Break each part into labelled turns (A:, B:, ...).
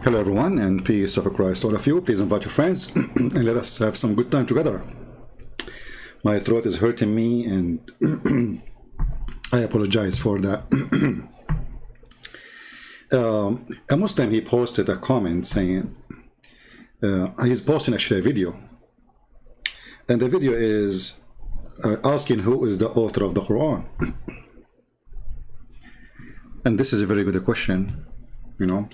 A: Hello everyone, and peace of Christ all of you. Please invite your friends and let us have some good time together. My throat is hurting me and I apologize for that. A Muslim, he posted a comment saying, he's posting actually a video, and the video is asking who is the author of the Quran. And this is a very good question, you know.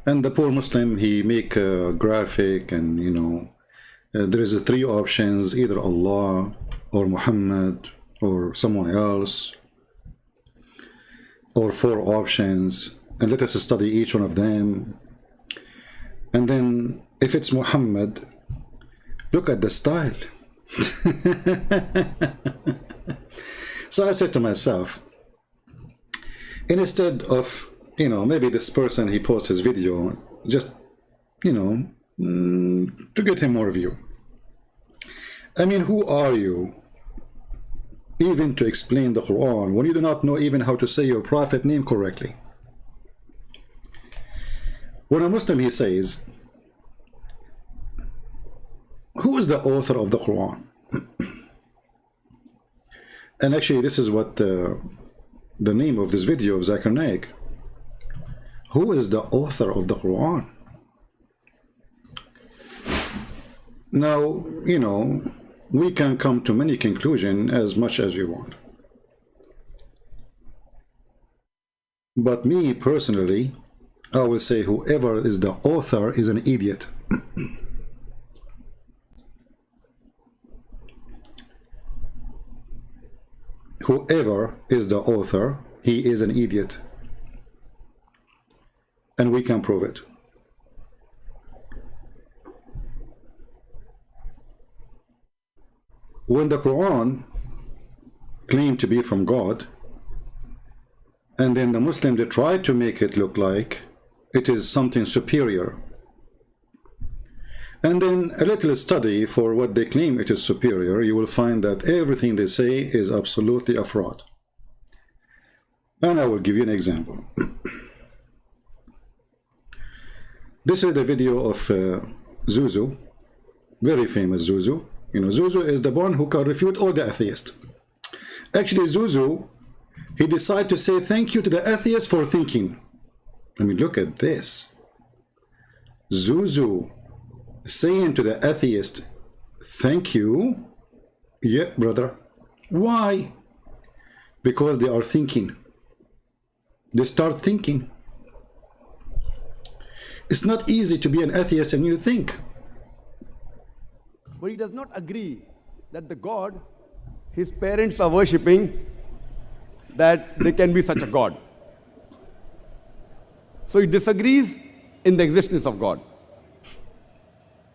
A: And the poor Muslim, he make a graphic, and you know, there is three options: either Allah or Muhammad or someone else, or four options, and let us study each one of them. And then if it's Muhammad, look at the style. So I said to myself, instead of, you know, maybe this person, he posts his video just, you know, to get him more view. I mean, who are you even to explain the Quran when you do not know even how to say your prophet name correctly? When a Muslim, he says, who is the author of the Quran? And actually this is what the name of this video of Zakir Naik. Who is the author of the Quran? Now, you know, we can come to many conclusions as much as we want. But me personally, I will say whoever is the author is an idiot. Whoever is the author, he is an idiot. And we can prove it. When the Quran claimed to be from God, and then the Muslims, they try to make it look like it is something superior, and then a little study for what they claim it is superior, you will find that everything they say is absolutely a fraud. And I will give you an example. This is the video of Zuzu, very famous Zuzu. You know, Zuzu is the one who can refute all the atheists. Actually, Zuzu, he decided to say thank you to the atheist for thinking. I mean, look at this. Zuzu saying to the atheist, thank you. Yeah, brother. Why? Because they are thinking. They start thinking. It's not easy to be an atheist and you think.
B: But he does not agree that the God his parents are worshipping, that there can be such a God. So he disagrees in the existence of God.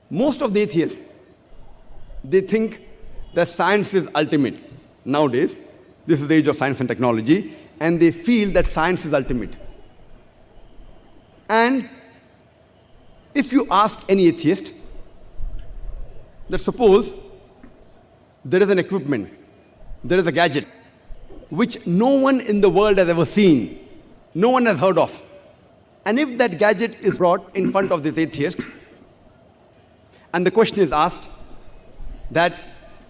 B: Most of the atheists, they think that science is ultimate. Nowadays, this is the age of science and technology, and they feel that science is ultimate. And if you ask any atheist that suppose there is an equipment, there is a gadget which no one in the world has ever seen, no one has heard of, and if that gadget is brought in front of this atheist and the question is asked that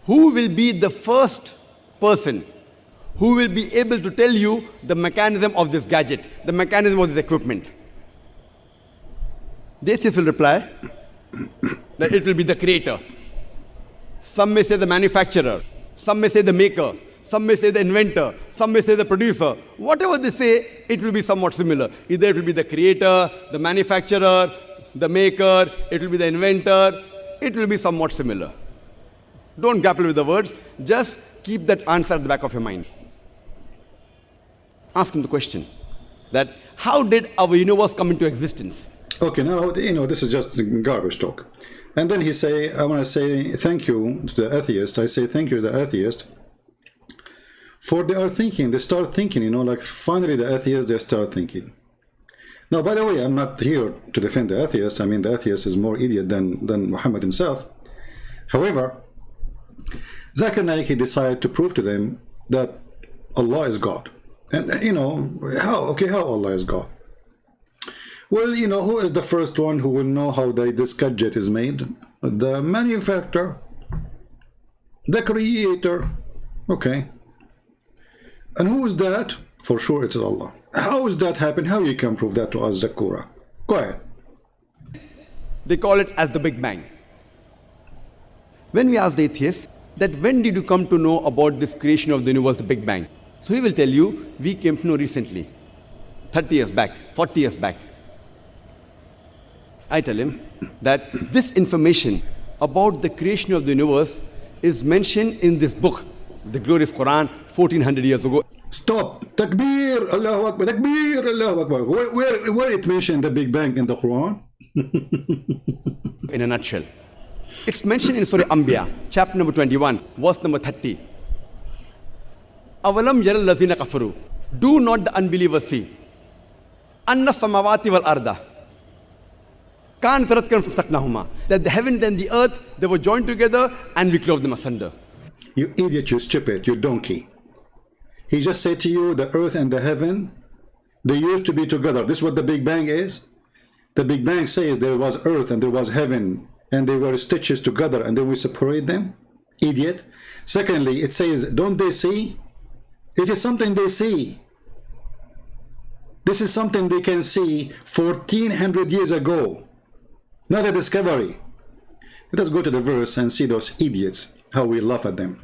B: who will be the first person who will be able to tell you the mechanism of this gadget, the mechanism of this equipment, the atheist will reply that it will be the creator. Some may say the manufacturer, some may say the maker, some may say the inventor, some may say the producer. Whatever they say, it will be somewhat similar. Either it will be the creator, the manufacturer, the maker, it will be the inventor, it will be somewhat similar. Don't grapple with the words, just keep that answer at the back of your mind. Ask him the question that how did our universe come into existence?
A: Okay, now, you know, this is just garbage talk. And then he say, I want to say thank you to the atheist. I say thank you to the atheist for they are thinking, they start thinking, you know, like finally the atheists, they start thinking. Now, by the way, I'm not here to defend the atheist. I mean, the atheist is more idiot than Muhammad himself. However, Zakir Naik, he decided to prove to them that Allah is God. And, you know, how Allah is God? Well, you know, who is the first one who will know how this gadget is made? The manufacturer, the creator. Okay. And who is that? For sure it is Allah. How does that happen? How you can prove that to us, Zakura? Go ahead.
B: They call it as the Big Bang. When we ask the atheist that when did you come to know about this creation of the universe, the Big Bang? So he will tell you, we came to know recently, 30 years back, 40 years back. I tell him that this information about the creation of the universe is mentioned in this book, the glorious Quran, 1400 years ago.
A: Stop. Takbir, Allahu Akbar, Takbir, Allahu Akbar. Where it mentioned the Big Bang in the Quran?
B: In a nutshell. It's mentioned in Surah Anbiya, chapter number 21, verse number 30. Avalam yaral lazina kafaru. Do not the unbelievers see? Anna samawati wal arda. Kan taratkan fastaknahuma. That the heaven and the earth, they were joined together and we clove them asunder.
A: You idiot, you stupid, you donkey. He just said to you, the earth and the heaven, they used to be together. This is what the Big Bang is. The Big Bang says there was earth and there was heaven, and they were stitches together, and then we separate them. Idiot. Secondly, it says, don't they see? It is something they see. This is something they can see 1400 years ago. Not a discovery. Let us go to the verse and see those idiots, how we laugh at them.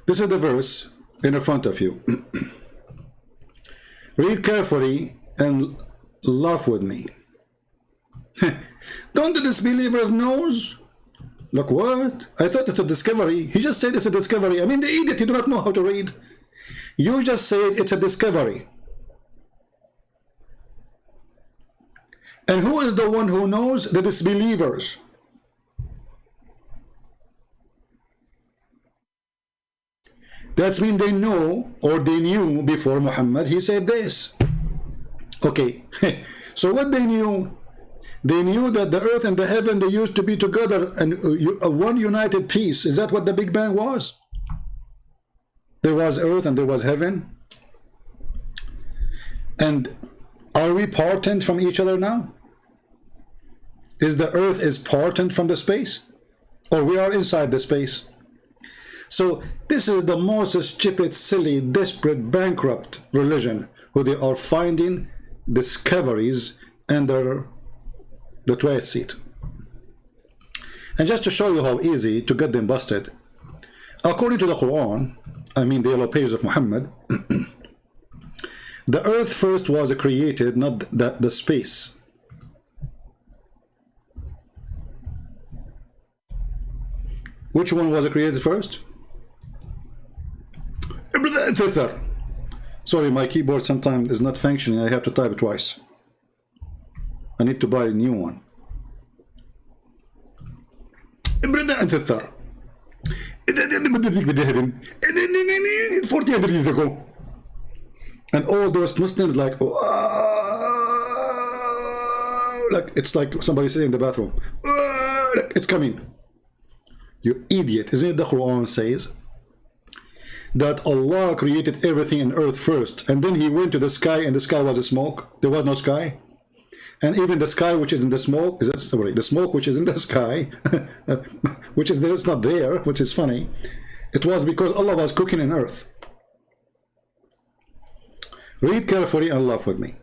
A: This is the verse in front of you. Read carefully and laugh with me. Don't the disbelievers knows? Look, what? I thought it's a discovery. He just said it's a discovery. I mean, the idiot, you do not know how to read. You just said it's a discovery. And who is the one who knows? The disbelievers. That's mean they know, or they knew before Muhammad, he said this. Okay, so what they knew? They knew that the earth and the heaven, they used to be together and one united piece. Is that what the Big Bang was? There was earth and there was heaven. And are we parted from each other now? Is the earth is parted from the space? Or we are inside the space? So this is the most stupid, silly, desperate, bankrupt religion who they are finding discoveries under the toilet seat. And just to show you how easy to get them busted, according to the Quran, I mean the yellow pages of Muhammad, the earth first was created, not the space. Which one was created first? Sorry, my keyboard sometimes is not functioning. I have to type it twice. I need to buy a new one. 1400 years ago. And all those Muslims like it's like somebody sitting in the bathroom. It's coming. You idiot. Isn't it the Quran says that Allah created everything in earth first, and then he went to the sky, and the sky was a smoke. There was no sky. And even the sky which is in the smoke, the smoke which is in the sky, which is there, it's not there, which is funny. It was because Allah was cooking in earth. Read carefully and laugh with me.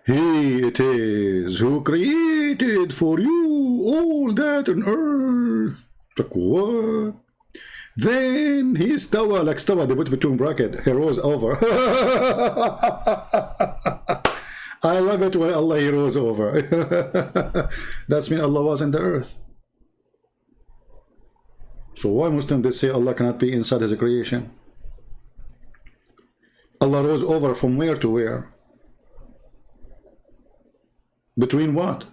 A: He it is who created for you all that on earth. Like what? Then he stawa, like stawa, they put between bracket, he rose over. I love it when Allah he rose over. That's mean Allah was in the earth. So why Muslims they say Allah cannot be inside his creation? Allah rose over from where to where? Between what?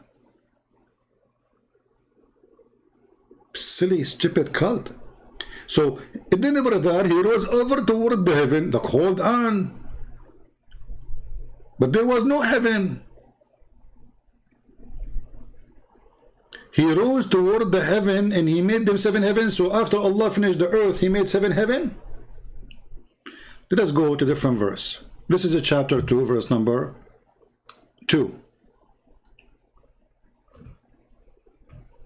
A: Silly, stupid cult. So it didn't matter that he rose over toward the heaven, like hold on. But there was no heaven. He rose toward the heaven and he made them 7 heavens. So after Allah finished the earth, he made 7 heaven. Let us go to different verse. This is a chapter 2, verse number 2. 2.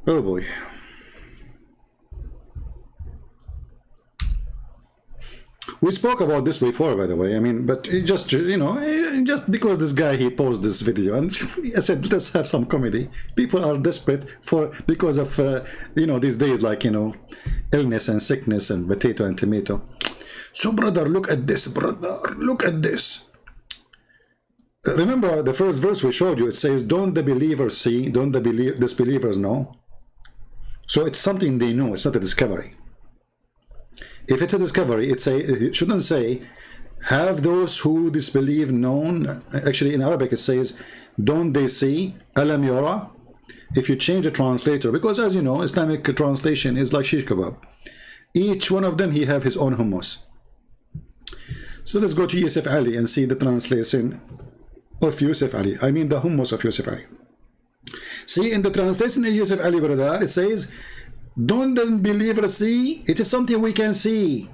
A: Oh boy. We spoke about this before, by the way. I mean, but it just, you know, just because this guy, he posted this video, and I said, let's have some comedy. People are desperate for, because of, you know, these days, like, you know, illness and sickness and potato and tomato. So, brother, look at this, brother. Look at this. Remember the first verse we showed you, it says, don't the believers see, don't the disbelievers know? So it's something they know, it's not a discovery. If it's a discovery, it shouldn't say, have those who disbelieve known. Actually, in Arabic, it says, don't they see? Alam yara. If you change the translator, because as you know, Islamic translation is like shish kebab. Each one of them, he have his own hummus. So let's go to Yusuf Ali and see the translation of Yusuf Ali. I mean the hummus of Yusuf Ali. See, in the translation of Yusuf Ali, brother, it says, don't the believers see? It is something we can see.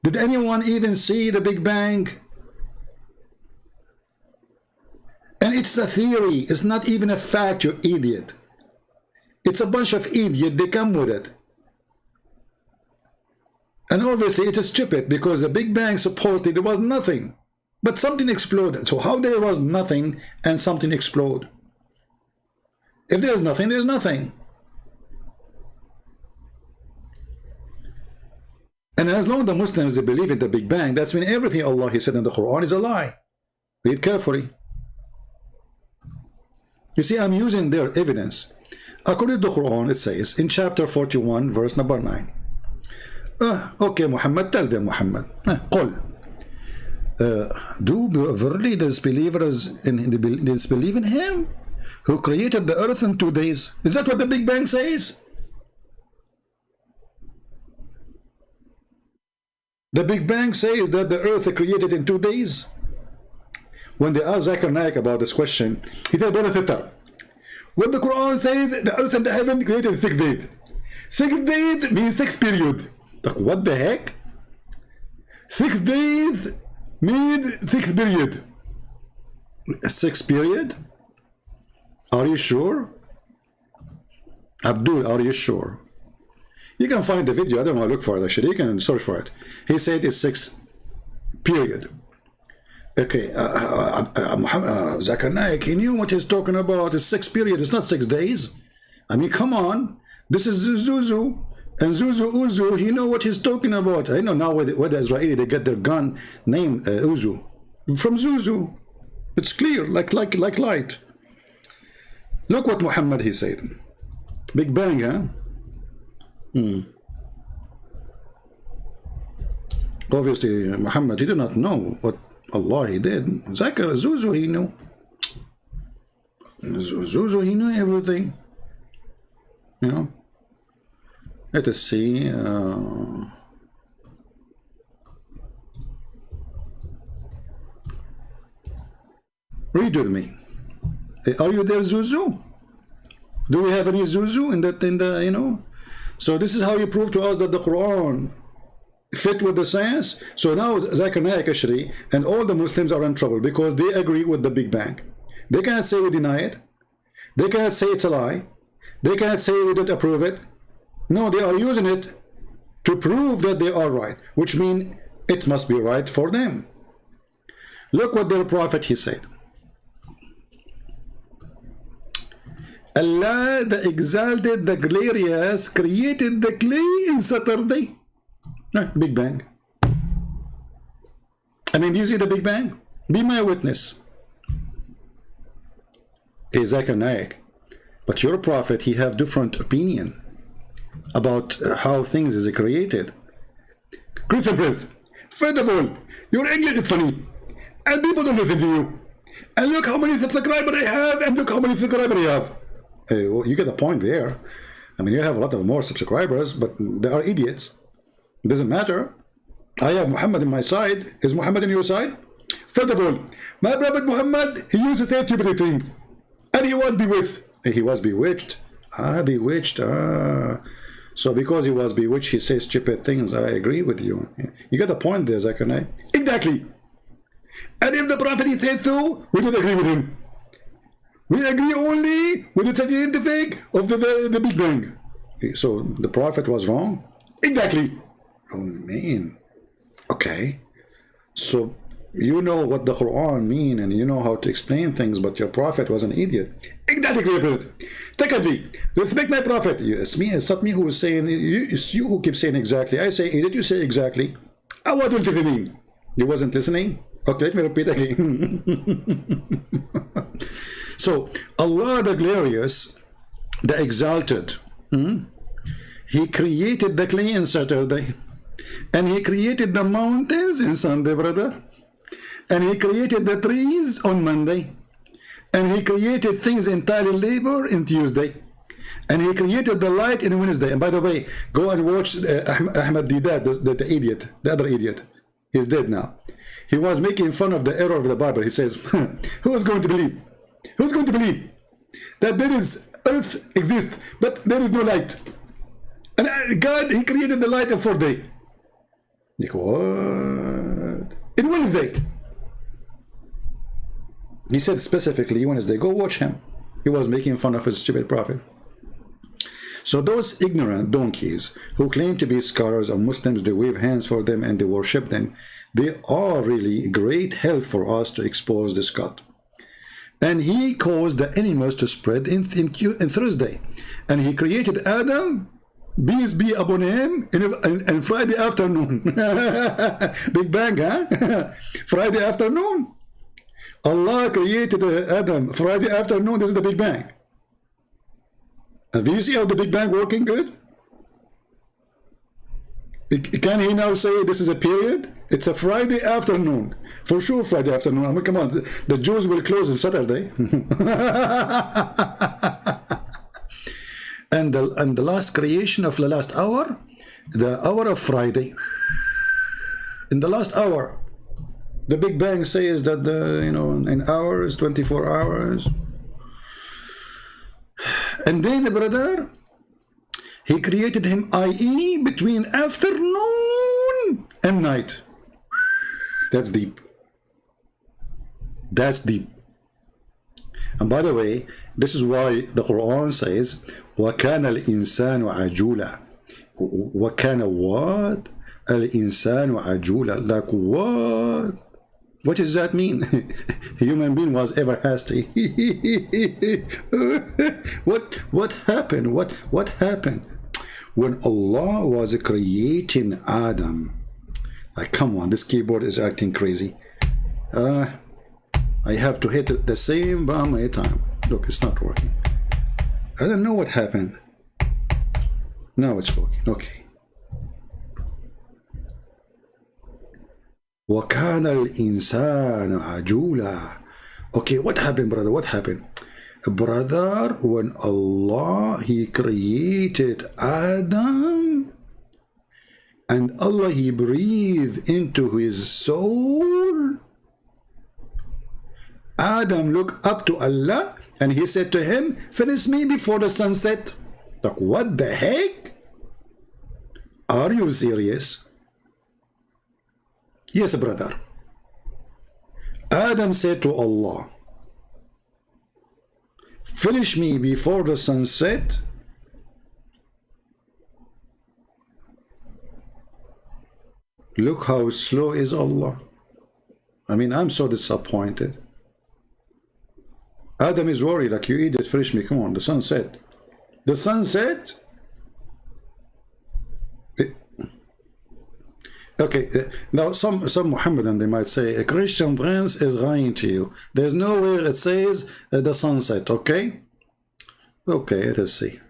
A: Did anyone even see the Big Bang? And it's a theory. It's not even a fact, you idiot. It's a bunch of idiots. They come with it. And obviously it is stupid, because the Big Bang, supposedly there was nothing. But something exploded. So how there was nothing and something explode? If there's nothing, there's nothing. And as long as the Muslims, they believe in the Big Bang, that's when everything Allah He said in the Quran is a lie. Read carefully. You see, I'm using their evidence. According to the Quran, it says in chapter 41, verse number 9. Okay, Muhammad, tell them, Muhammad. قل. Do verily disbelievers disbelieve in Him who created the earth in 2 days? Is that what the Big Bang says? The Big Bang says that the earth is created in 2 days. When they asked Zakir Naik about this question, he said, brother, when the Quran says the earth and the heaven created in 6 days, 6 days means 6 period. Like, what the heck? 6 days means 6 period. 6 period? Are you sure? Abdul, are you sure? You can find the video. I don't want to look for it, actually. You can search for it. He said it's 6 period. Okay, Zakir Naik, he knew what he's talking about. It's 6 period. It's not 6 days. I mean, come on. This is Zuzu. And Zuzu Uzu, you know what he's talking about. I know now where the Israeli, they get their gun name Uzu. From Zuzu. It's clear, like light. Look what Muhammad, he said. Big Bang, huh? Obviously, Muhammad, he did not know what Allah he did. Zakir, Zuzu, he knew. Zuzu, he knew everything. You know? Let us see. Read with me. Are you there, Zuzu? Do we have any Zuzu in the, you know? So this is how you prove to us that the Quran fit with the science. So now Zakir Naik, actually, and all the Muslims are in trouble because they agree with the Big Bang. They cannot say we deny it. They cannot say it's a lie. They cannot say we don't approve it. No, they are using it to prove that they are right, which means it must be right for them. Look what their prophet, he said. Allah, the exalted, the glorious, created the clay in Saturday. Big Bang. I mean, do you see the Big Bang? Be my witness. Zakir Naik. But your prophet, he have different opinion about how things is created. Christopher, first of all, your English is funny, and people don't listen to you. And look how many subscribers I have, and look how many subscribers I have. Well, you get the point there. I mean, you have a lot of more subscribers, but they are idiots. It doesn't matter. I have Muhammad on my side. Is Muhammad on your side? First of all, my prophet Muhammad, he used to say stupid things, and he was bewitched. He was bewitched. Bewitched. So because he was bewitched, he says stupid things. I agree with you. You get the point there, Zakir Naik. Exactly. And if the Prophet he said so, we don't agree with him. We agree only with the scientific of the Big Bang. So the Prophet was wrong? Exactly. Oh man. Okay. So you know what the Quran mean and you know how to explain things, but your Prophet was an idiot. Exactly. Secondly, respect my Prophet. It's me, it's not me who is saying, it's you who keep saying exactly. I say idiot, you say exactly. I wasn't listening. You wasn't listening? Okay, let me repeat again. So, Allah the Glorious, the Exalted, He created the clay on Saturday, and He created the mountains in Sunday, brother, and He created the trees on Monday, and He created things entirely labor in Tuesday, and He created the light in Wednesday. And by the way, go and watch Ahmed the idiot, the other idiot. He's dead now. He was making fun of the error of the Bible. He says, who's going to believe? Who's going to believe that there is earth exists, but there is no light? And God, He created the light in 4 days. Like, what? In Wednesday. He said specifically Wednesday. Go watch him. He was making fun of his stupid prophet. So those ignorant donkeys who claim to be scholars of Muslims, they wave hands for them and they worship them, they are really great help for us to expose this God. And He caused the animals to spread in Thursday. And He created Adam, peace be upon him, in Friday afternoon. Big Bang, huh? Friday afternoon. Allah created Adam Friday afternoon. This is the Big Bang. Do you see how the Big Bang working good? Can he now say this is a period? It's a Friday afternoon. For sure Friday afternoon. I mean, come on, the Jews will close on Saturday. and the last creation of the last hour, the hour of Friday. In the last hour, the Big Bang says that in hours, 24 hours. And then, brother, He created him, i.e., between afternoon and night. That's deep. That's deep. And by the way, this is why the Quran says, وَكَانَ الْإِنسَانُ عَجُولًا. وَكَانَ what? الْإِنسَانُ عَجُولًا. Like what? What does that mean? Human being was ever hasty. What happened? What happened? When Allah was creating Adam, like, come on, this keyboard is acting crazy. I have to hit it the same button every time. Look, it's not working. I don't know what happened. Now it's working. Okay. وَكَانَ الْإِنسَانُ عَجُولًا. Okay, what happened, brother? What happened? Brother, when Allah, He created Adam, and Allah, He breathed into his soul, Adam looked up to Allah, and He said to him, finish me before the sunset. Like, what the heck? Are you serious? Yes, brother. Adam said to Allah, finish me before the sunset. Look how slow is Allah. I mean, I'm so disappointed. Adam is worried, like, you idiot, finish me, come on, the sunset. The sunset? Okay, now some Muhammadan, they might say a Christian prince is lying to you. There's nowhere it says the sunset, okay? Okay, let us see.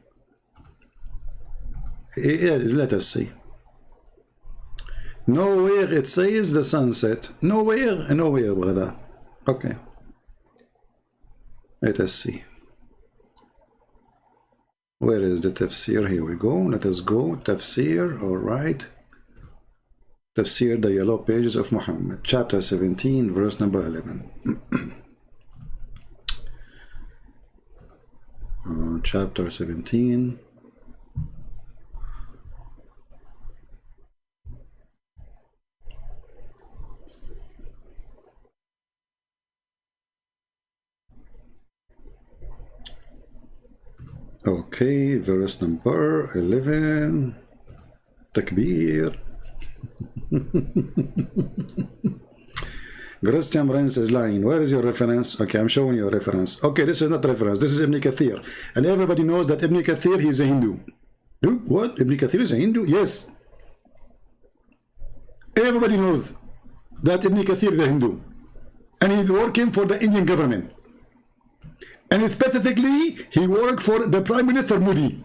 A: Yeah, let us see. Nowhere it says the sunset. Nowhere, brother. Okay. Let us see. Where is the tafsir? Here we go. Let us go. Tafsir, all right. Tafsir, the yellow pages of Muhammad, chapter 17, verse number 11. Chapter 17. Okay, verse number 11. Takbir. Christian Prince is lying. Where is your reference? Okay, I'm showing you a reference. Okay, this is not reference. This is Ibn Kathir. And everybody knows that Ibn Kathir, he's a Hindu. What? Ibn Kathir is a Hindu? Yes. Everybody knows that Ibn Kathir is a Hindu. And he's working for the Indian government. And specifically, he worked for the Prime Minister Modi.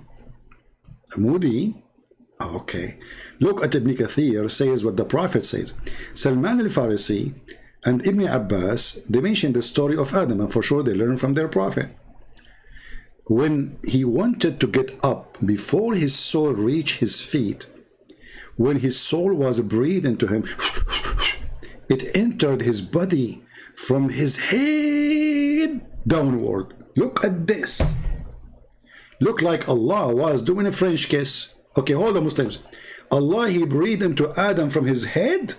A: Modi? Okay. Look at Ibn Kathir says what the Prophet says. Salman al-Farisi and Ibn Abbas, they mention the story of Adam, and for sure they learn from their Prophet. When he wanted to get up, before his soul reached his feet, when his soul was breathed into him, it entered his body from his head downward. Look at this. Look like Allah was doing a French kiss. Okay, hold on, Muslims. Allah, he breathed into Adam from his head.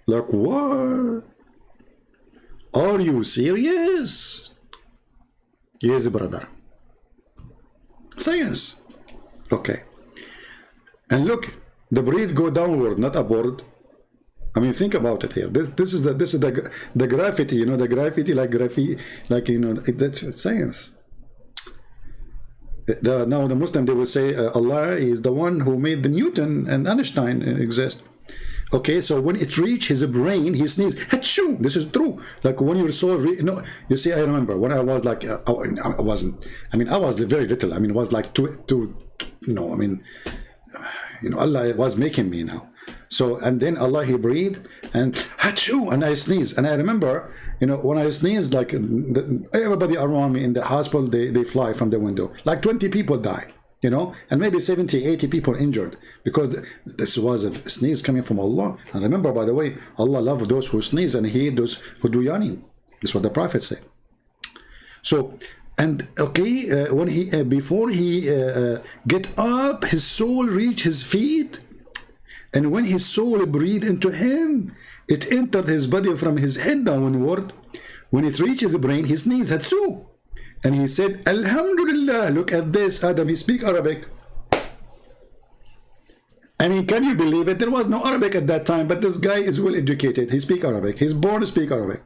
A: Like what? Are you serious? Yes, brother. Science. Okay. And look, the breath go downward, not upward. I mean, think about it here. This is the graffiti, you know, the graffiti like graffiti, like, you know, that's science. Now the Muslim, they will say Allah is the one who made the Newton and Einstein exist. Okay, so when it reached his brain, he sneezed. Achoo! This is true. Like when your soul, no, you see, I remember when I was like, I wasn't. I mean, I was very little. I mean, it was like two. You know, I mean, you know, Allah was making me now. So, and then Allah, he breathed and achoo, and I sneezed. And I remember, you know, when I sneezed, like everybody around me in the hospital, they fly from the window. Like 20 people die. You know, and maybe 70, 80 people injured because this was a sneeze coming from Allah. And remember, by the way, Allah loves those who sneeze and He hates those who do yawning. That's what the Prophet said. So, and okay, when he before he get up, his soul reached his feet, and when his soul breathed into him, it entered his body from his head downward. When it reached his brain, he sneezed. Hatsu. And he said, Alhamdulillah, look at this, Adam, he speaks Arabic. I mean, can you believe it? There was no Arabic at that time, but this guy is well educated. He speaks Arabic. He's born to speak Arabic.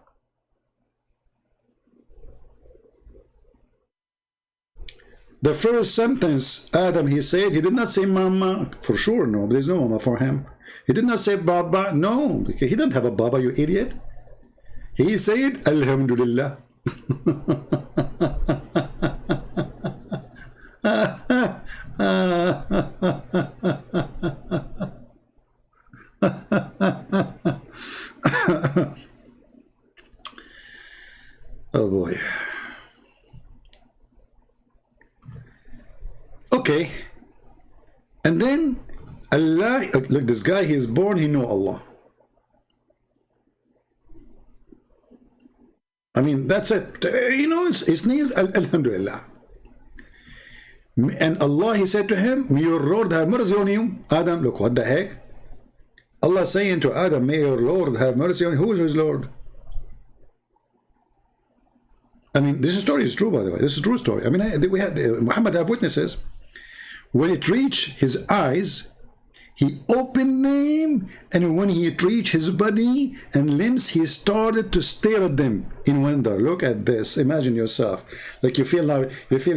A: The first sentence, Adam, he said, he did not say mama. For sure, no, there's no mama for him. He did not say baba. No, because he didn't have a baba, you idiot. He said, Alhamdulillah. Oh boy. Okay. And then Allah, look, this guy, he is born, he know Allah. I mean, that's it. You know, his knees, Alhamdulillah. And Allah, he said to him, may your Lord have mercy on you. Adam, look, what the heck? Allah saying to Adam, may your Lord have mercy on you. Who is his Lord? I mean, this story is true, by the way. This is a true story. I mean, we had Muhammad have witnesses. When it reached his eyes, he opened them, and when he reached his body and limbs, he started to stare at them in wonder. Look at this. Imagine yourself. Like you feel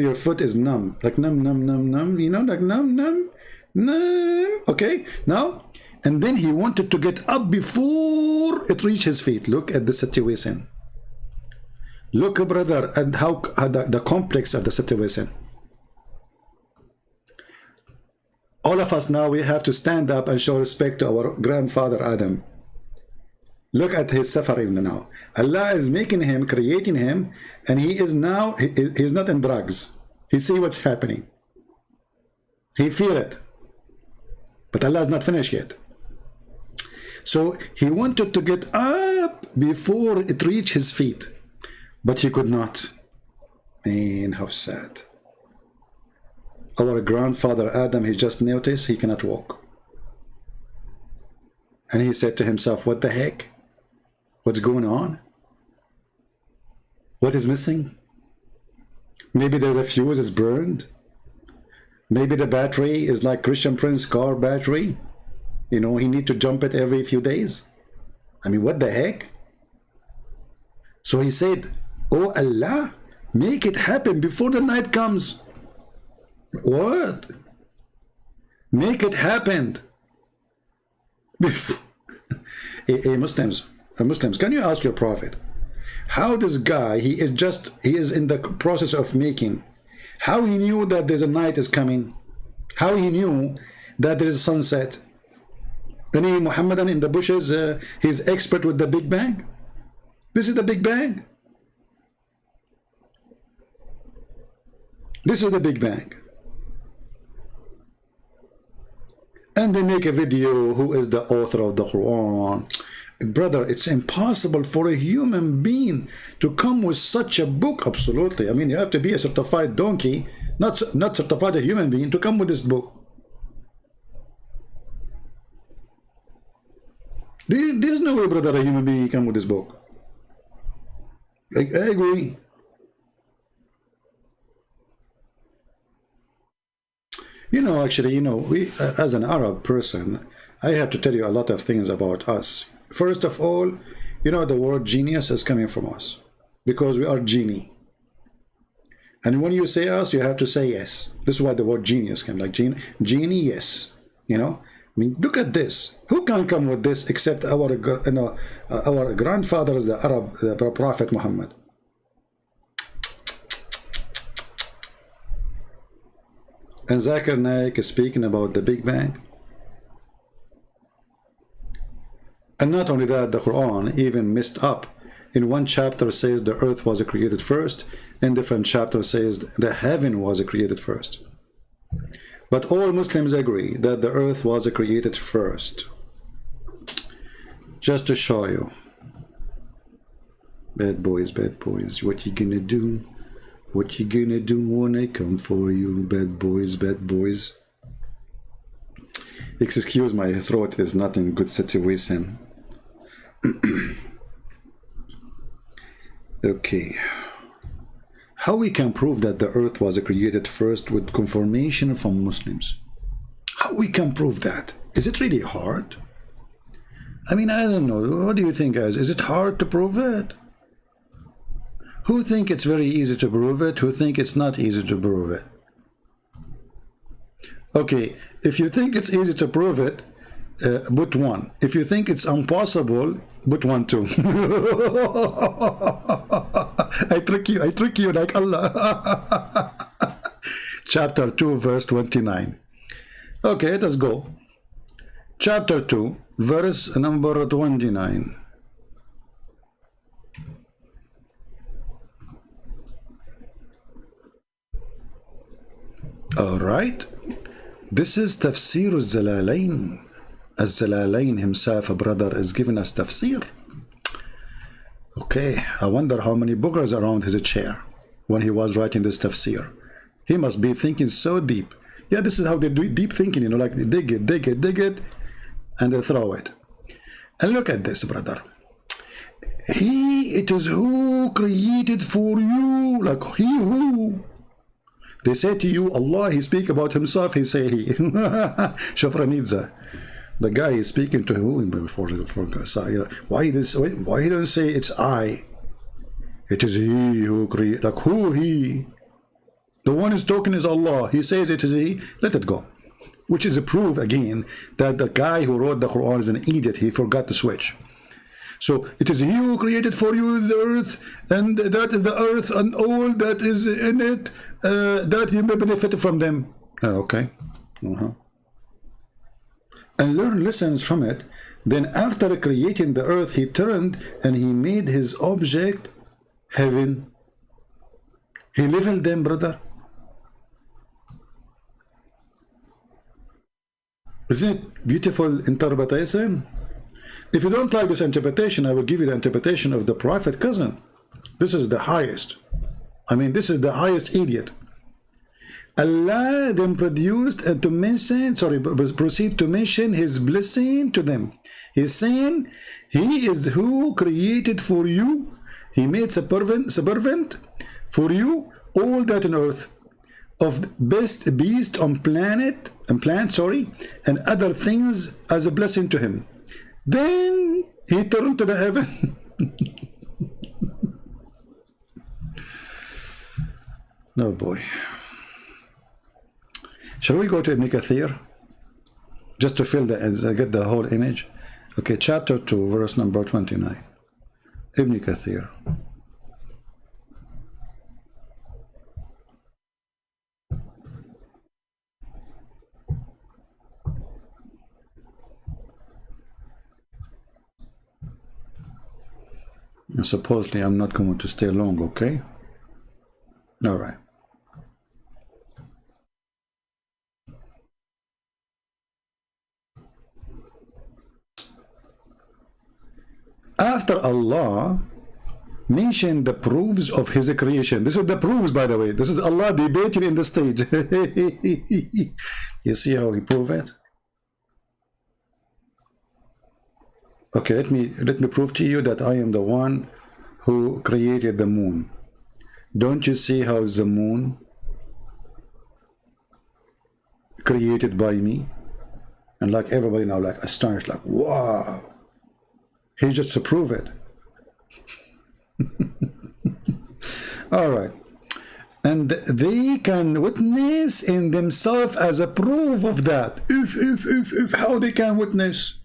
A: your foot is numb. Like numb, numb, numb, numb. You know, like numb, numb, numb. Okay? Now, and then he wanted to get up before it reached his feet. Look at the situation. Look, brother, at how the complex of the situation. All of us now, we have to stand up and show respect to our grandfather Adam. Look at his suffering now. Allah is making him, creating him, and he is now, he's not in drugs. He see what's happening. He feel it. But Allah is not finished yet. So he wanted to get up before it reached his feet, but he could not. Man, how sad. Our grandfather Adam, he just noticed he cannot walk. And he said to himself, what the heck? What's going on? What is missing? Maybe there's a fuse is burned. Maybe the battery is like Christian Prince car battery. You know, he need to jump it every few days. I mean, what the heck? So he said, oh Allah, make it happen before the night comes. What? Make it happen. Hey, Muslims, can you ask your prophet, how this guy, he is in the process of making, how he knew that there's a night is coming, how he knew that there is sunset? Any Muhammadan in the bushes, he's expert with the Big Bang. This is the Big Bang. This is the Big Bang. And they make a video, who is the author of the Quran? Brother, it's impossible for a human being to come with such a book. Absolutely. I mean, you have to be a certified donkey, not certified a human being, to come with this book. There's no way, brother, a human being can come with this book. I agree. You know, actually, you know, we, as an Arab person, I have to tell you a lot of things about us. First of all, you know, the word genius is coming from us, because we are genie. And when you say us, you have to say yes. This is why the word genius came, like genie, yes. You know, I mean, look at this. Who can come with this except our, you know, our grandfathers, the Arab, the Prophet Muhammad? And Zakir Naik is speaking about the Big Bang. And not only that, the Quran even messed up. In one chapter says the earth was created first, in different chapter says the heaven was created first. But all Muslims agree that the earth was created first. Just to show you. Bad boys, what you gonna do? What you gonna do when I come for you? Bad boys, bad boys. Excuse my throat is not in good situation. Okay. How we can prove that the earth was created first with confirmation from Muslims? How we can prove that? Is it really hard? I mean, I don't know. What do you think, guys? Is it hard to prove it? Who think it's very easy to prove it? Who think it's not easy to prove it? Okay, if you think it's easy to prove it, put 1. If you think it's impossible, put 1 too. I trick you like Allah. Chapter 2, verse 29. Okay, let us go. Chapter 2, verse number 29. All right. This is Tafsir al-Zalalain. Al-Zalalain himself, a brother, is giving us tafsir. Okay, I wonder how many boogers around his chair when he was writing this tafsir. He must be thinking so deep. Yeah, this is how they do deep thinking, you know, like they dig it, and they throw it. And look at this, brother. It is who created for you, like he who. They say to you, Allah, he speak about himself, he say he. Shafranidza. The guy is speaking to who before why he doesn't say it's I? It is he who create, like who he? The one who's talking is Allah. He says it is he. Let it go. Which is a proof again that the guy who wrote the Quran is an idiot. He forgot to switch. So it is he who created for you the earth, and that is the earth and all that is in it, that you may benefit from them. Okay. And learn lessons from it. Then after creating the earth, he turned and he made his object heaven. He leveled them, brother. Isn't it beautiful interpretation? If you don't like this interpretation, I will give you the interpretation of the prophet cousin. This is the highest. I mean, this is the highest idiot. Allah then produced and to mention, proceed to mention his blessing to them. He's saying, he is who created for you He made subservient for you all that on earth, of best beast on plant, and other things as a blessing to him. Then he turned to the heaven. No boy. Shall we go to Ibn Kathir? Just to fill get the whole image. Okay, chapter 2, verse number 29. Ibn Kathir. And supposedly I'm not going to stay long, okay? All right. After Allah mentioned the proofs of his creation. This is the proofs, by the way. This is Allah debating in the stage. You see how he proved it? Okay, let me prove to you that I am the one who created the moon. Don't you see how the moon created by me? And like everybody now, like astonished, like wow. He just proved it. All right. And they can witness in themselves as a proof of that. How they can witness?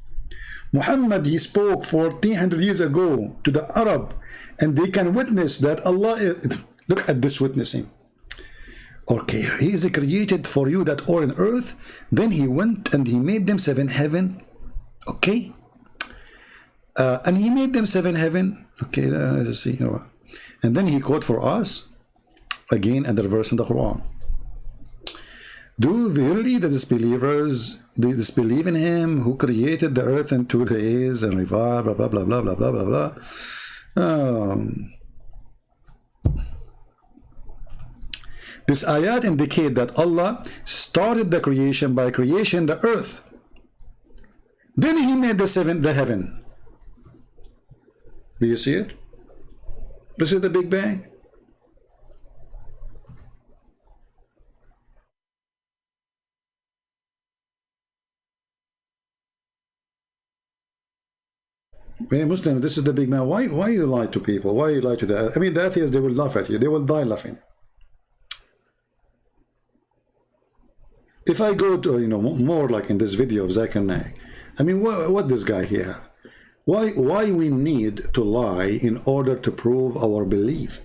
A: Muhammad, he spoke 1400 years ago to the Arab, and they can witness that Allah is, look at this witnessing. Okay, he is created for you that all in earth. Then he went and he made them 7 heaven. Okay. And he made them 7 heaven. Okay, let's see. And then he quote for us again another verse in the Quran. Do verily the disbelievers disbelieve in him who created the earth in 2 days and revived, blah blah blah blah blah blah blah blah. This ayat indicate that Allah started the creation by creation the earth. Then he made the heaven. Do you see it? This is the Big Bang. Hey Muslim, this is the Big Bang. Why you lie to people? Why you lie to the? I mean, the atheists, they will laugh at you. They will die laughing. If I go to more like in this video of Zakir Naik, I mean, what this guy here? Why we need to lie in order to prove our belief?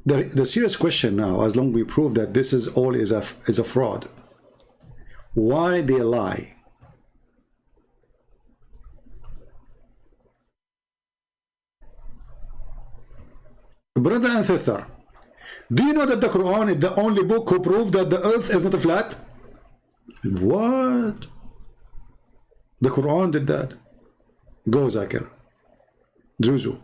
A: The serious question now, as long as we prove that this is all is a fraud, why they lie? Brother and sister, do you know that the Quran is the only book who proved that the earth is not flat? What? The Quran did that. Go, Zakir. Zuzu.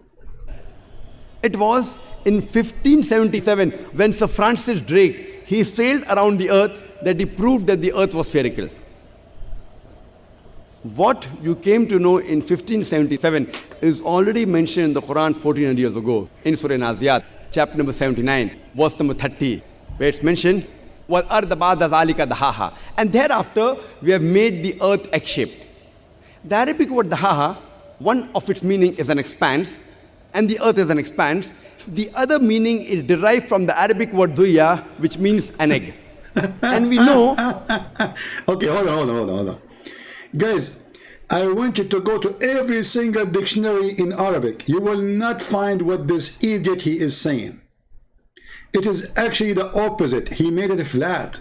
B: It was in 1577 when Sir Francis Drake, he sailed around the earth, that he proved that the earth was spherical. What you came to know in 1577 is already mentioned in the Quran 1400 years ago in Surah Naziyat, chapter number 79, verse number 30, where it's mentioned, وَالْأَرْضَ بَعْدَ ذَلِكَ دَحَاهَا. And thereafter, we have made the earth egg-shaped. The Arabic word dahaha, one of its meaning is an expanse, and the earth is an expanse. The other meaning is derived from the Arabic word duya, which means an egg. And we know...
A: Okay, hold on. Guys, I want you to go to every single dictionary in Arabic. You will not find what this idiot he is saying. It is actually the opposite. He made it flat.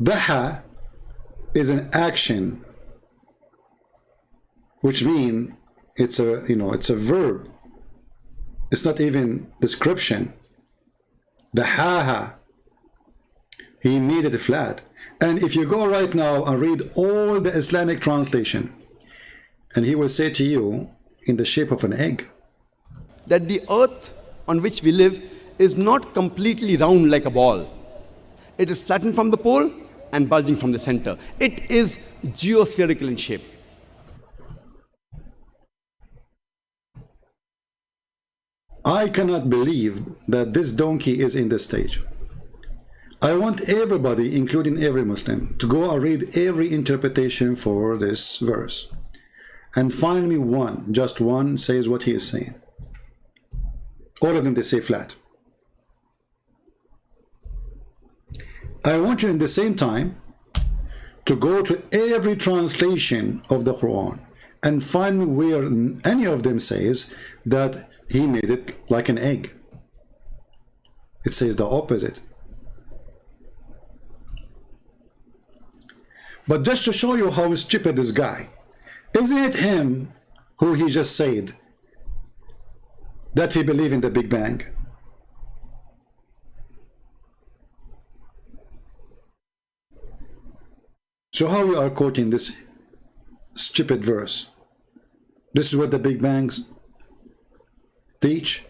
A: Daha is an action, which means it's a verb. It's not even description. Dahaha. He made it flat. And if you go right now and read all the Islamic translation, and he will say to you, in the shape of an egg,
B: that the earth on which we live is not completely round like a ball. It is flattened from the pole and bulging from the center. It is geospherical in shape.
A: I cannot believe that this donkey is in this stage. I want everybody, including every Muslim, to go and read every interpretation for this verse and find me one, just one, says what he is saying. All of them, they say flat. I want you in the same time to go to every translation of the Quran and find me where any of them says that he made it like an egg. It says the opposite. But just to show you how stupid this guy, isn't it him who he just said that he believed in the Big Bang? So how we are quoting this stupid verse? This is what the Big Bangs teach.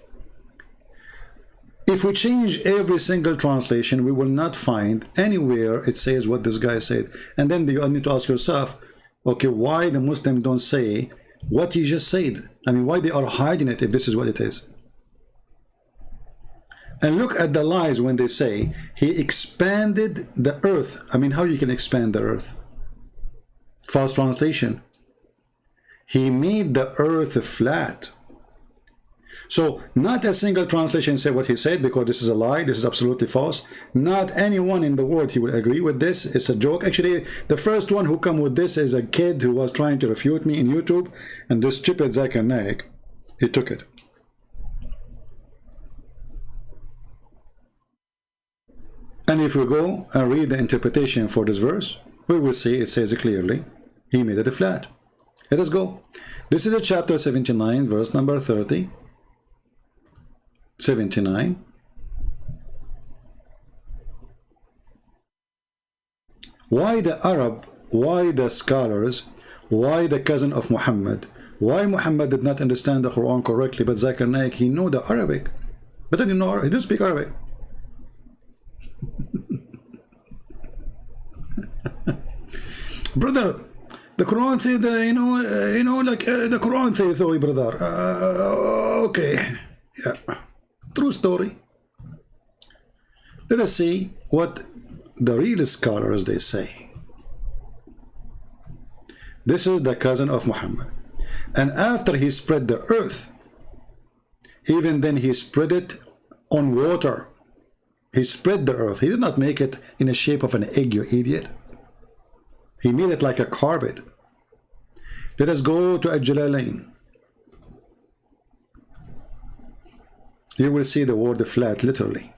A: If we change every single translation, we will not find anywhere it says what this guy said. And then you need to ask yourself, okay, why the Muslim don't say what he just said? I mean, why they are hiding it if this is what it is? And look at the lies when they say he expanded the earth. I mean, how you can expand the earth? False translation. He made the earth flat. So not a single translation say what he said, because this is a lie. This is absolutely false. Not anyone in the world he will agree with this. It's a joke. Actually, the first one who come with this is a kid who was trying to refute me in YouTube, and this stupid Zakir Naik, he took it. And if we go and read the interpretation for this verse, we will see it says clearly, he made it flat. Let us go. This is chapter 79, verse number 30. 79. Why the Arab, why the scholars, why the cousin of Muhammad, why Muhammad did not understand the Quran correctly, but Zakir Naik, he know the Arabic, but he didn't speak Arabic. Brother, the Quran says, the Quran says, oh, brother. Okay, yeah, true story. Let us see what the real scholars they say. This is the cousin of Muhammad, and after he spread the earth, even then he spread it on water. He spread the earth. He did not make it in the shape of an egg, you idiot. He made it like a carpet. Let us go to Al-Jalalain. You will see the word flat, literally.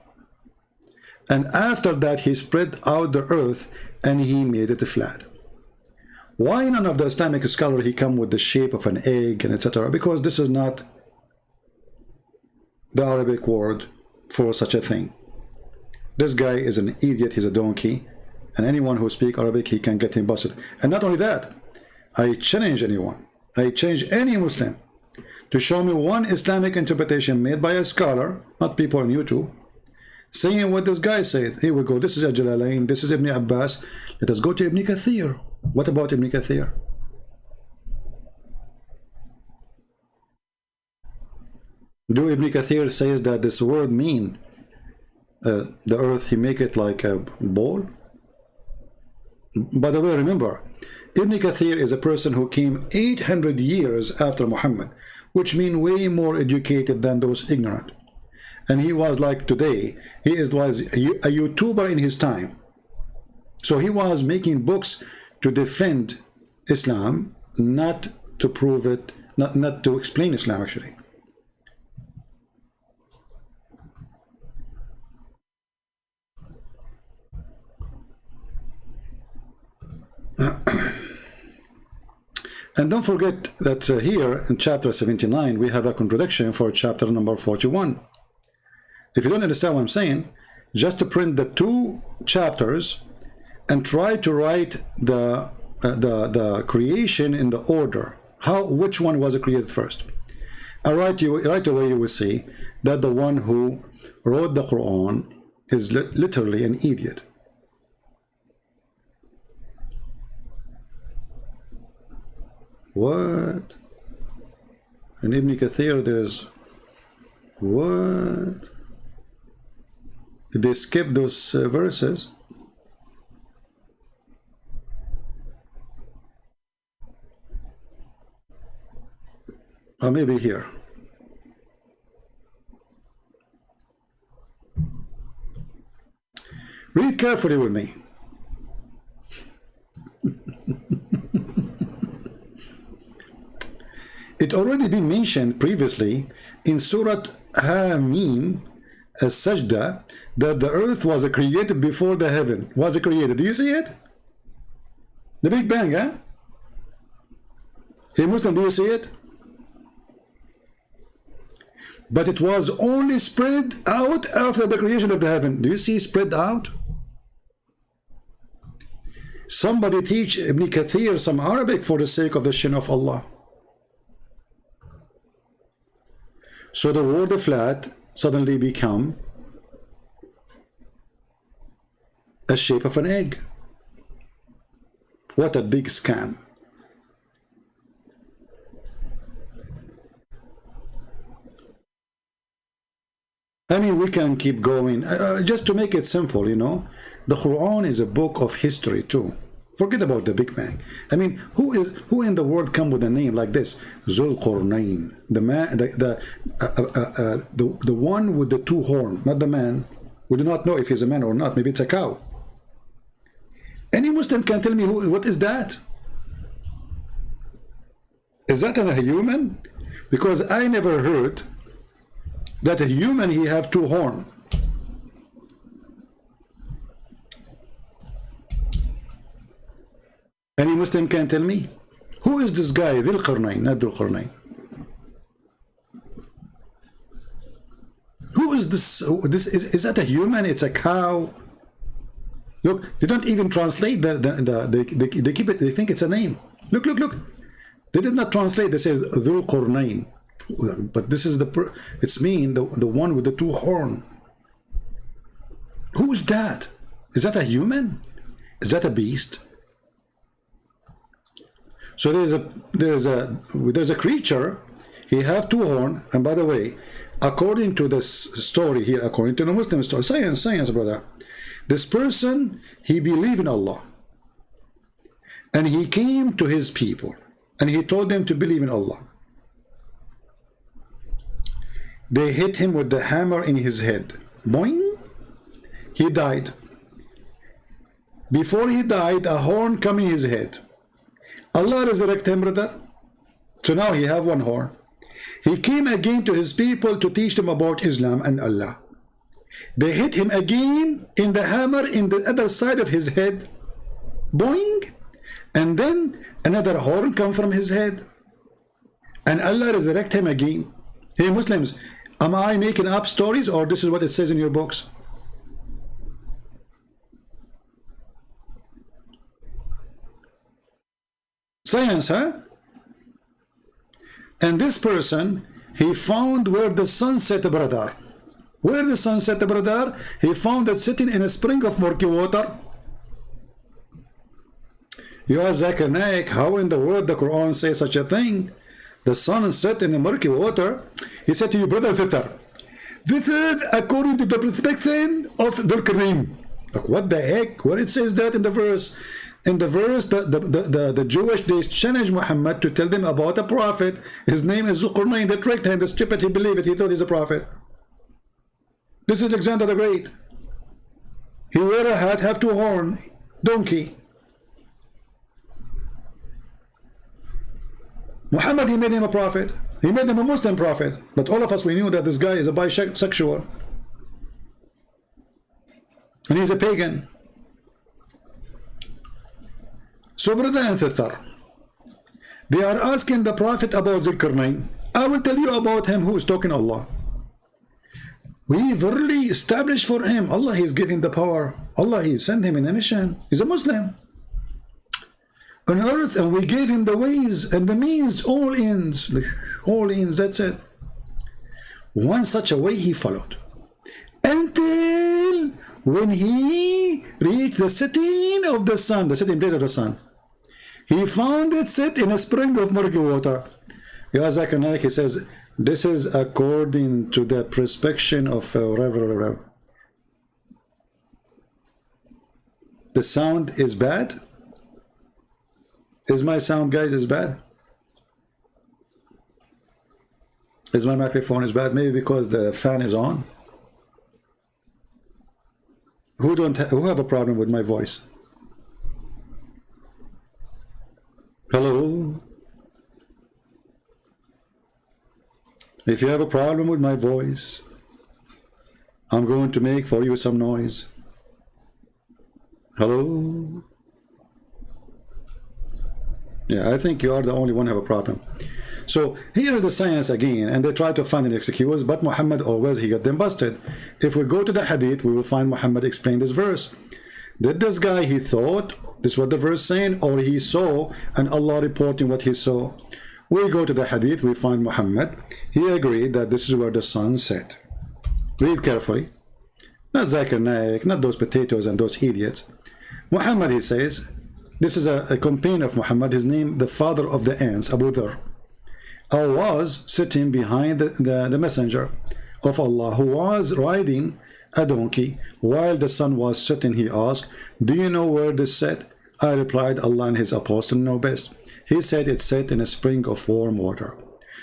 A: And after that, he spread out the earth and he made it flat. Why none of the Islamic scholar he come with the shape of an egg and etc.? Because this is not the Arabic word for such a thing. This guy is an idiot, he's a donkey, and anyone who speaks Arabic, he can get him busted. And not only that, I challenge anyone, I challenge any Muslim to show me one Islamic interpretation made by a scholar, not people on YouTube, saying what this guy said. Here we go, this is Al-Jalalain, this is Ibn Abbas. Let us go to Ibn Kathir. What about Ibn Kathir? Do Ibn Kathir says that this word mean the earth, he make it like a ball? By the way, remember, Ibn Kathir is a person who came 800 years after Muhammad, which mean way more educated than those ignorant. And he was like today, was a YouTuber in his time. So he was making books to defend Islam, not to prove it, not to explain Islam actually. And don't forget that here in chapter 79 we have a contradiction for chapter number 41. If you don't understand what I'm saying, just to print the two chapters and try to write the creation in the order. Which one was created first? And right away you will see that the one who wrote the Quran is literally an idiot. What? In Ibn Kathir there's What? Did they skip those verses? Or maybe here. Read carefully with me. It already been mentioned previously in Surah Hamim as-Sajda that the earth was created before the heaven was created. Do you see it? The Big Bang, huh? Hey Muslim, do you see it? But it was only spread out after the creation of the heaven. Do you see spread out? Somebody teach Ibn Kathir some Arabic for the sake of the shin of Allah. So the word flat suddenly become a shape of an egg. What a big scam. I mean, we can keep going. Just to make it simple, you know, the Quran is a book of history too. Forget about the Big Bang. I mean, who in the world come with a name like this? Zul Qarnayn, the man, the one with the two horns, not the man. We do not know if he's a man or not. Maybe it's a cow. Any Muslim can tell me what is that? Is that a human? Because I never heard that a human he have two horns. Any Muslim can tell me? Who is this guy? Dhul Qarnayn, not Dhul Qarnayn. Who is this? Is that a human? It's a cow. Look, they don't even translate they keep it. They think it's a name. Look. They did not translate. They say Dhul Qarnayn, but this is it's mean the one with the two horns. Who's that? Is that a human? Is that a beast? So there's a creature. He have two horns, and by the way, according to this story here, according to the Muslim story, science, brother, this person, he believed in Allah, and he came to his people, and he told them to believe in Allah. They hit him with the hammer in his head. Boing! He died. Before he died, a horn come in his head. Allah resurrected him, brother. So now he have one horn. He came again to his people to teach them about Islam and Allah. They hit him again in the hammer in the other side of his head. Boing! And then another horn come from his head. And Allah resurrect him again. Hey Muslims, am I making up stories, or this is what it says in your books? Science, huh? And this person, he found where the sun set, brother. Where the sun set, brother, he found it sitting in a spring of murky water. You ask Zakir Naik, how in the world the Quran says such a thing? The sun set in the murky water. He said to you, brother Fitar, this is according to the perspective of Dhul Qarnayn. Like, what the heck? Where it says that in the verse? In the verse, the Jewish, they challenged Muhammad to tell them about a prophet. His name is Dhul Qarnayn. They tricked him. The stupid, he believed it. He thought he's a prophet. This is Alexander the Great. He wear a hat, have two horns, donkey. Muhammad, he made him a prophet. He made him a Muslim prophet. But all of us, we knew that this guy is a bisexual. And he's a pagan. So, brother and sister, they are asking the Prophet about Dhul Qarnayn. I will tell you about him who is talking Allah. We verily established for him. Allah, He's giving the power. Allah, He sent him in a mission. He's a Muslim on earth, and we gave him the ways and the means, all ends, that's it. One such a way he followed, until when he reached the setting of the sun, the setting place of the sun, he found it set in a spring of murky water. Ya Zakir Naik, he says, This is according to the prescription of whatever. The sound is bad? Is my sound, guys, is bad? Is my microphone is bad? Maybe because the fan is on. Who have a problem with my voice? Hello? If you have a problem with my voice, I'm going to make for you some noise. Hello? Yeah, I think you are the only one who have a problem. So here is the science again, and they try to find an excuse, but Muhammad always, he got them busted. If we go to the hadith, we will find Muhammad explain this verse. Did this guy, he thought, this is what the verse saying, or he saw, and Allah reporting what he saw? We go to the hadith, we find Muhammad, he agreed that this is where the sun set. Read carefully. Not Zakir Naik, not those potatoes and those idiots. Muhammad, he says, this is a companion of Muhammad, his name, the father of the ants, Abu Dhar. I was sitting behind the messenger of Allah, who was riding a donkey while the sun was setting. He asked, do you know where this set? I replied, Allah and his apostle know best. He said it set in a spring of warm water.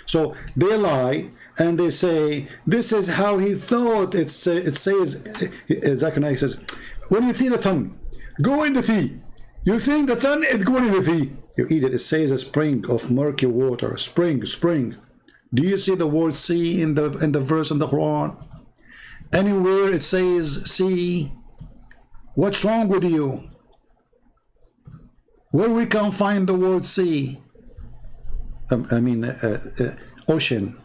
A: So they lie and they say this is how he thought. It says, Zakir Naik says, when you see the sun go in the sea, you think the sun is going in the sea. You eat it. It says a spring of murky water. Spring. Do you see the word sea in the verse in the Quran? Anywhere it says sea. What's wrong with you? Where we can find the word sea? Ocean.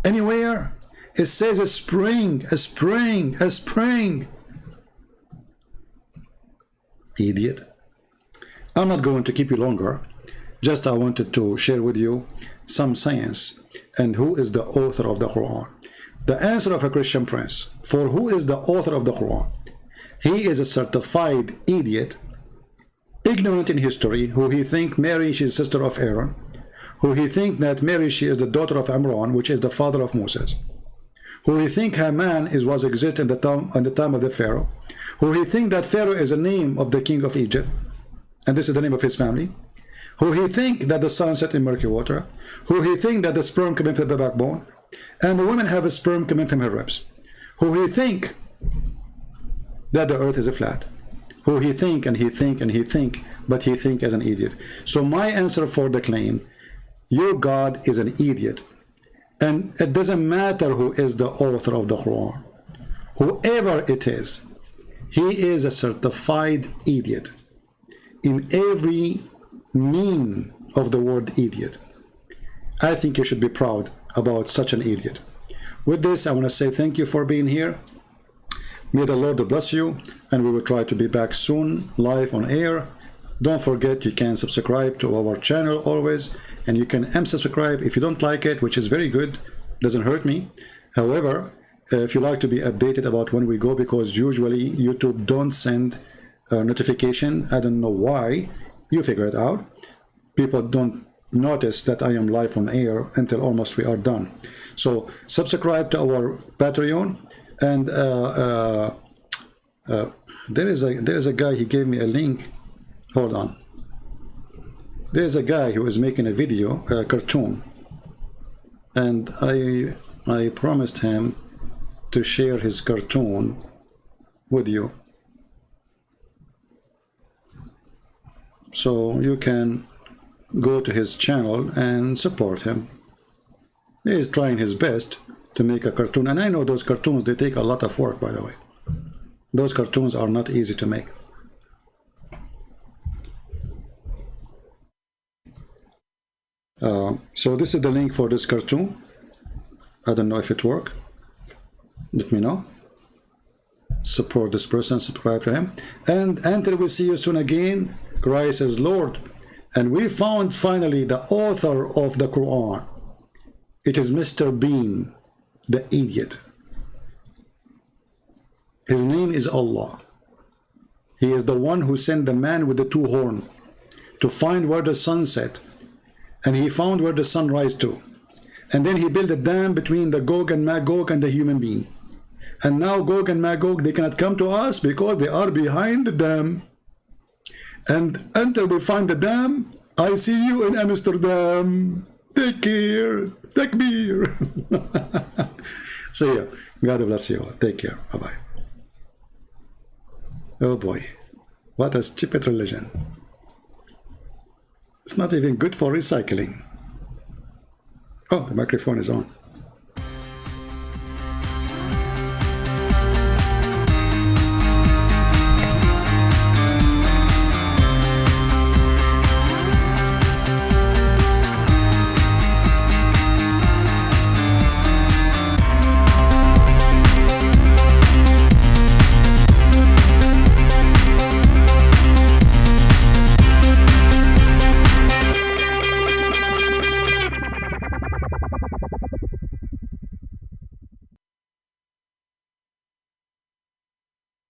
A: Anywhere it says a spring. Idiot. I'm not going to keep you longer. Just I wanted to share with you some science and who is the author of the Quran. The answer of a Christian prince for who is the author of the Quran. He is a certified idiot, ignorant in history, who he think Mary, she is sister of Aaron, who he think that Mary, she is the daughter of Imran, which is the father of Moses, who he think Haman was exist in the time of the Pharaoh, who he think that Pharaoh is a name of the king of Egypt, and this is the name of his family, who he think that the sun set in murky water, who he think that the sperm coming from the backbone, and the women have a sperm coming from her ribs, who he think that the earth is a flat, who he think, but he think as an idiot. So my answer for the claim, your God is an idiot, and it doesn't matter who is the author of the Quran. Whoever it is, he is a certified idiot in every meaning of the word idiot. I think you should be proud about such an idiot. With this, I want to say thank you for being here. May the Lord bless you, and we will try to be back soon, live on air. Don't forget, you can subscribe to our channel always, and you can unsubscribe if you don't like it, which is very good, doesn't hurt me. However, if you like to be updated about when we go, because usually YouTube don't send a notification. I don't know why. You figure it out. People don't notice that I am live on air until almost we are done. So subscribe to our Patreon, and there is a guy, he gave me a link. Hold on. There's a guy who is making a video, a cartoon, and I promised him to share his cartoon with you, so you can go to his channel and support him. He is trying his best to make a cartoon, and I know those cartoons, they take a lot of work, by the way. Those cartoons are not easy to make. So this is the link for this cartoon. I don't know if it works. Let me know. Support this person, subscribe to him, and until we see you soon again, Christ is Lord. And we found finally the author of the Quran. It is Mr. Bean, the idiot. His name is Allah. He is the one who sent the man with the two horns to find where the sun set, and he found where the sun rise to. And then he built a dam between the Gog and Magog and the human being. And now Gog and Magog, they cannot come to us because they are behind the dam. And until we find the dam, I see you in Amsterdam. Take care. Takbir. See ya. God bless you all. Take care. Bye-bye. Oh boy. What a stupid religion. It's not even good for recycling. Oh, the microphone is on.